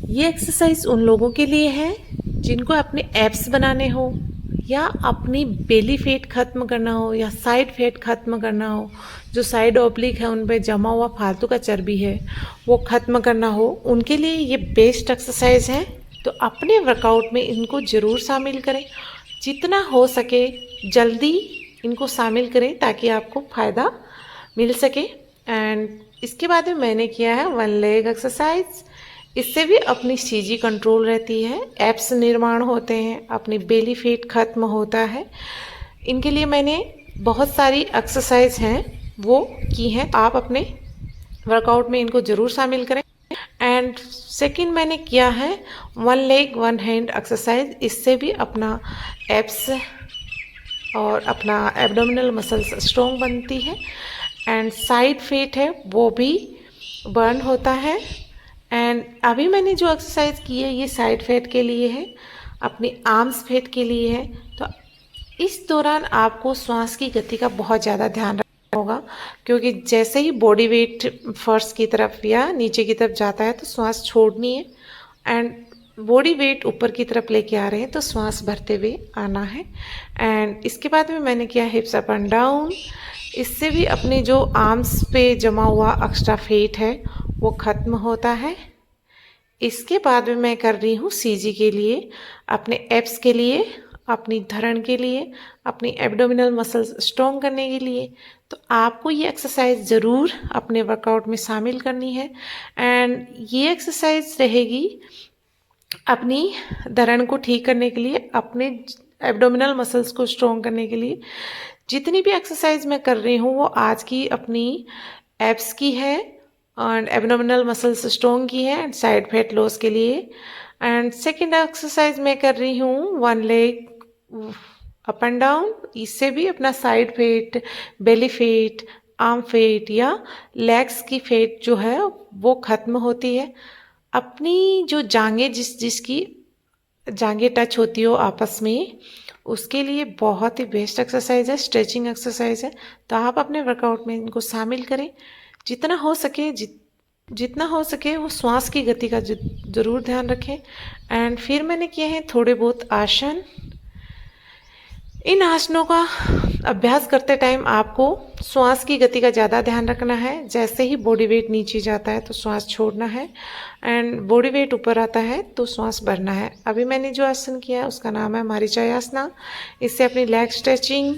ये एक्सरसाइज उन लोगों के लिए है जिनको अपने एब्स बनाने हो या अपनी बेली फैट ख़त्म करना हो या साइड फैट ख़त्म करना हो, जो साइड ओब्लिक है उन पे जमा हुआ फालतू का चर्बी है वो ख़त्म करना हो, उनके लिए ये बेस्ट एक्सरसाइज है। तो अपने वर्कआउट में इनको ज़रूर शामिल करें, जितना हो सके जल्दी इनको शामिल करें ताकि आपको फ़ायदा मिल सके। एंड इसके बाद में मैंने किया है 1 लेग एक्सरसाइज। इससे भी अपनी सीजी कंट्रोल रहती है, एब्स निर्माण होते हैं, अपनी बेली फैट ख़त्म होता है। इनके लिए मैंने बहुत सारी एक्सरसाइज हैं वो की हैं, आप अपने वर्कआउट में इनको ज़रूर शामिल करें। एंड सेकंड मैंने किया है 1 लेग 1 हैंड एक्सरसाइज। इससे भी अपना एब्स और अपना एब्डोमिनल मसल्स स्ट्रॉन्ग बनती है एंड साइड फैट है वो भी बर्न होता है। एंड अभी मैंने जो एक्सरसाइज की है ये साइड फैट के लिए है, अपनी आर्म्स फैट के लिए है। तो इस दौरान आपको श्वास की गति का बहुत ज़्यादा ध्यान रखना होगा, क्योंकि जैसे ही बॉडी वेट फर्श की तरफ या नीचे की तरफ जाता है तो श्वास छोड़नी है एंड बॉडी वेट ऊपर की तरफ लेके आ रहे हैं तो श्वास भरते हुए आना है। एंड इसके बाद में मैंने किया हिप्स अप एंड डाउन। इससे भी अपने जो आर्म्स पे जमा हुआ एक्स्ट्रा फैट है वो ख़त्म होता है। इसके बाद में मैं कर रही हूँ सीजी के लिए, अपने एब्स के लिए, अपनी धरण के लिए, अपनी एब्डोमिनल मसल्स स्ट्रॉन्ग करने के लिए। तो आपको ये एक्सरसाइज ज़रूर अपने वर्कआउट में शामिल करनी है। एंड ये एक्सरसाइज रहेगी अपनी धरण को ठीक करने के लिए, अपने एब्डोमिनल मसल्स को स्ट्रॉन्ग करने के लिए। जितनी भी एक्सरसाइज मैं कर रही हूँ वो आज की अपनी एब्स की है एंड एब्डोमिनल मसल्स स्ट्रॉन्ग की है एंड साइड फैट लॉस के लिए। एंड सेकेंड एक्सरसाइज मैं कर रही हूँ 1 लेग अप एंड डाउन। इससे भी अपना side fat, belly fat, arm fat या लेग्स की फैट जो है वो ख़त्म होती है। अपनी जो जांघें जिसकी जांघें टच होती हो आपस में, उसके लिए बहुत ही बेस्ट एक्सरसाइज है, स्ट्रेचिंग एक्सरसाइज है। तो आप अपने वर्कआउट में इनको शामिल करें, जितना हो सके जितना हो सके वो श्वास की गति का ज़रूर ध्यान रखें। एंड फिर मैंने किए हैं थोड़े बहुत आसन। इन आसनों का अभ्यास करते टाइम आपको श्वास की गति का ज़्यादा ध्यान रखना है। जैसे ही बॉडी वेट नीचे जाता है तो श्वास छोड़ना है एंड बॉडी वेट ऊपर आता है तो श्वास भरना है। अभी मैंने जो आसन किया है उसका नाम है मारीचायासना। इससे अपनी लेग स्ट्रेचिंग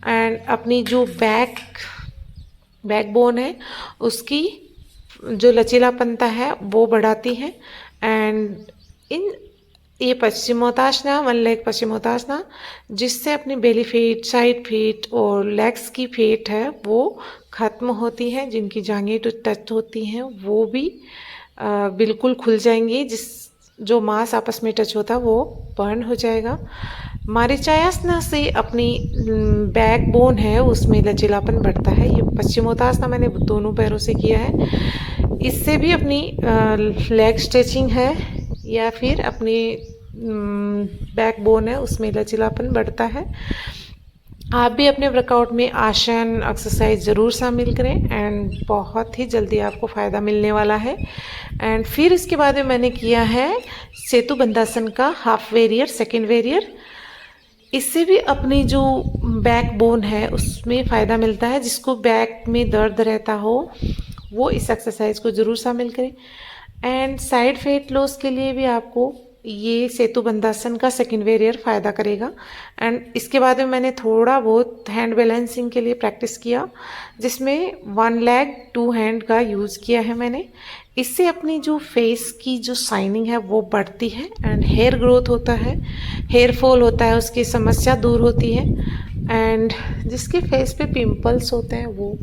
एंड अपनी जो बैकबोन है उसकी जो लचीलापनता है वो बढ़ाती है। एंड ये पश्चिमोत्ताना 1 लेग पश्चिमोत्ताना, जिससे अपनी बेली फैट, साइड फैट और लेग्स की फैट है वो ख़त्म होती है। जिनकी जांघें तो टच होती हैं वो भी बिल्कुल खुल जाएंगी, जो मांस आपस में टच होता है वो बर्न हो जाएगा। मारीचायासना से अपनी बैकबोन है उसमें लचीलापन बढ़ता है। ये पश्चिमोत्ताना मैंने दोनों पैरों से किया है। इससे भी अपनी लेग स्ट्रेचिंग है या फिर अपनी बैकबोन है उसमें लचीलापन बढ़ता है। आप भी अपने वर्कआउट में आसन एक्सरसाइज ज़रूर शामिल करें एंड बहुत ही जल्दी आपको फ़ायदा मिलने वाला है। एंड फिर इसके बाद में मैंने किया है सेतु बंधासन का हाफ वेरियर, सेकेंड वेरियर। इससे भी अपनी जो बैकबोन है उसमें फ़ायदा मिलता है। जिसको बैक में दर्द रहता हो वो इस एक्सरसाइज को ज़रूर शामिल करें। एंड साइड फैट लॉस के लिए भी आपको ये सेतु बंधासन का सेकेंड वेरियर फ़ायदा करेगा। एंड इसके बाद में मैंने थोड़ा बहुत हैंड बैलेंसिंग के लिए प्रैक्टिस किया, जिसमें 1 लेग 2 हैंड का यूज़ किया है मैंने। इससे अपनी जो फेस की जो शाइनिंग है वो बढ़ती है एंड हेयर ग्रोथ होता है, हेयर फॉल होता है उसकी समस्या दूर होती है। एंड जिसके फेस पे पिंपल्स होते हैं वो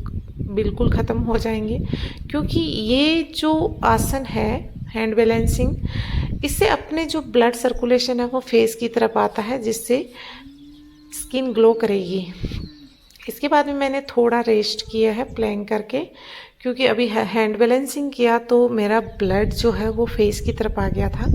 बिल्कुल ख़त्म हो जाएंगे, क्योंकि ये जो आसन है हैंड बैलेंसिंग, इससे अपने जो ब्लड सर्कुलेशन है वो फेस की तरफ आता है, जिससे स्किन ग्लो करेगी। इसके बाद में मैंने थोड़ा रेस्ट किया है प्लैंक करके, क्योंकि अभी हैंड बैलेंसिंग किया तो मेरा ब्लड जो है वो फेस की तरफ आ गया था।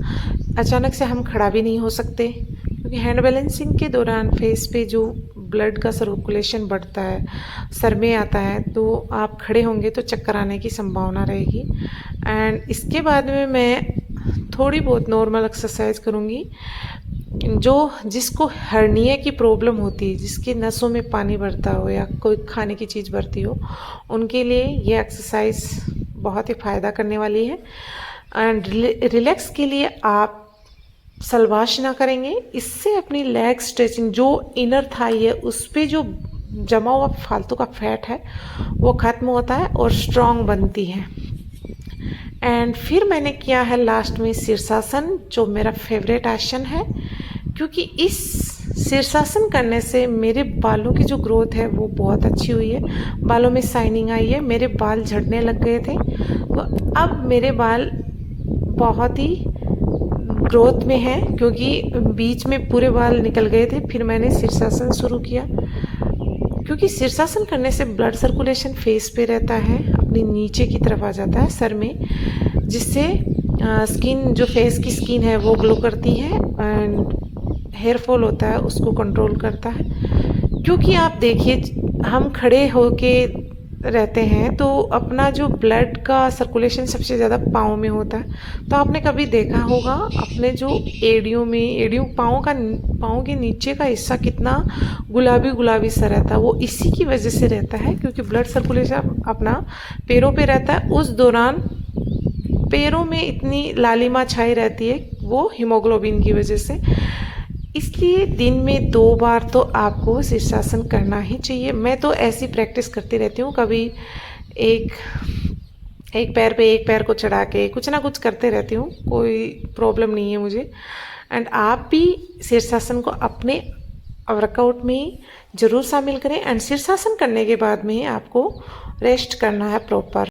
अचानक से हम खड़ा भी नहीं हो सकते, क्योंकि हैंड बैलेंसिंग के दौरान फेस पे जो ब्लड का सर्कुलेशन बढ़ता है, सर में आता है, तो आप खड़े होंगे तो चक्कर आने की संभावना रहेगी। एंड इसके बाद में मैं थोड़ी बहुत नॉर्मल एक्सरसाइज करूँगी। जिसको हर्निया की प्रॉब्लम होती है, जिसकी नसों में पानी भरता हो या कोई खाने की चीज़ भरती हो, उनके लिए ये एक्सरसाइज बहुत ही फ़ायदा करने वाली है। एंड रिलैक्स के लिए आप सलवाशना करेंगे। इससे अपनी लेग स्ट्रेचिंग, जो इनर थाई है उस पर जो जमा हुआ फालतू का फैट है वो ख़त्म होता है और स्ट्रॉन्ग बनती है। एंड फिर मैंने किया है लास्ट में शीर्षासन, जो मेरा फेवरेट आसन है, क्योंकि इस शीर्षासन करने से मेरे बालों की जो ग्रोथ है वो बहुत अच्छी हुई है, बालों में शाइनिंग आई है। मेरे बाल झड़ने लग गए थे, तो अब मेरे बाल बहुत ही ग्रोथ में है, क्योंकि बीच में पूरे बाल निकल गए थे। फिर मैंने शीर्षासन शुरू किया, क्योंकि शीर्षासन करने से ब्लड सर्कुलेशन फेस पे रहता है, अपनी नीचे की तरफ आ जाता है सर में, जिससे स्किन, जो फेस की स्किन है वो ग्लो करती है एंड हेयर फॉल होता है उसको कंट्रोल करता है। क्योंकि आप देखिए, हम खड़े होके रहते हैं तो अपना जो ब्लड का सर्कुलेशन सबसे ज़्यादा पाँव में होता है। तो आपने कभी देखा होगा अपने जो एड़ियों पाँव के नीचे का हिस्सा कितना गुलाबी गुलाबी सा रहता है, वो इसी की वजह से रहता है, क्योंकि ब्लड सर्कुलेशन अपना पैरों पे रहता है। उस दौरान पैरों में इतनी लालिमा छाई रहती है, वो हीमोग्लोबिन की वजह से। इसलिए दिन में 2 बार तो आपको शीर्षासन करना ही चाहिए। मैं तो ऐसी प्रैक्टिस करती रहती हूँ, कभी एक पैर पे एक पैर को चढ़ा के कुछ ना कुछ करते रहती हूँ, कोई प्रॉब्लम नहीं है मुझे। एंड आप भी शीर्षासन को अपने वर्कआउट में ज़रूर शामिल करें। एंड शीर्षासन करने के बाद में आपको रेस्ट करना है प्रॉपर।